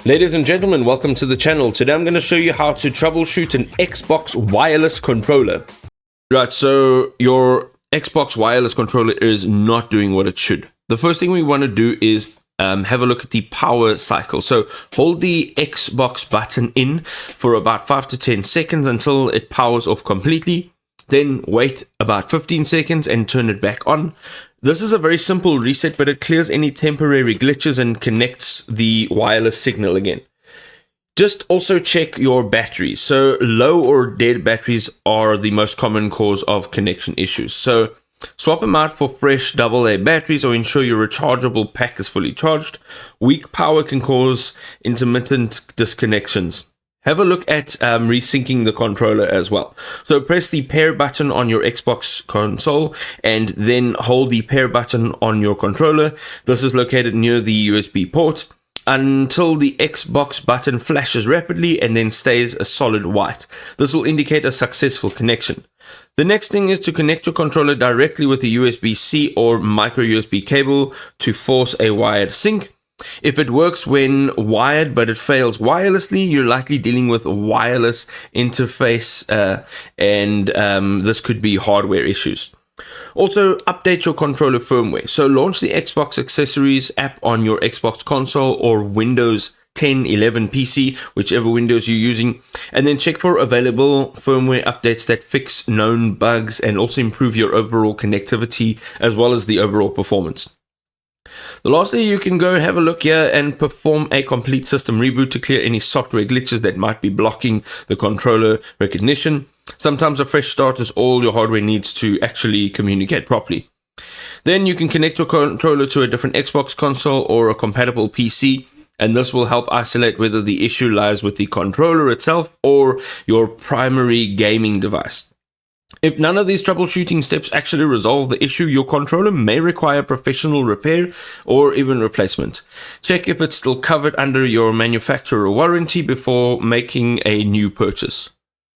Ladies and gentlemen, welcome to the channel. Today I'm going to show you how to troubleshoot an Xbox wireless controller. Right, so your Xbox wireless controller is not doing what it should. The first thing we want to do is have a look at the power cycle. So hold the Xbox button in for about 5 to 10 seconds until it powers off completely. Then wait about 15 seconds and turn it back on. This is a very simple reset, but it clears any temporary glitches and connects the wireless signal again. Just also check your batteries. So low or dead batteries are the most common cause of connection issues. So swap them out for fresh AA batteries or ensure your rechargeable pack is fully charged. Weak power can cause intermittent disconnections. Have a look at resyncing the controller as well. So press the pair button on your Xbox console and then hold the pair button on your controller. This is located near the USB port until the Xbox button flashes rapidly and then stays a solid white. This will indicate a successful connection. The next thing is to connect your controller directly with a USB-C or micro USB cable to force a wired sync. If it works when wired but it fails wirelessly, you're likely dealing with a wireless interface and this could be hardware issues. Also, update your controller firmware. So launch the Xbox Accessories app on your Xbox console or Windows 10, 11 PC, whichever Windows you're using, and then check for available firmware updates that fix known bugs and also improve your overall connectivity as well as the overall performance. The last thing, you can go have a look here and perform a complete system reboot to clear any software glitches that might be blocking the controller recognition. Sometimes a fresh start is all your hardware needs to actually communicate properly. Then you can connect your controller to a different Xbox console or a compatible PC, and this will help isolate whether the issue lies with the controller itself or your primary gaming device. If none of these troubleshooting steps actually resolve the issue, your controller may require professional repair or even replacement. Check if it's still covered under your manufacturer warranty before making a new purchase.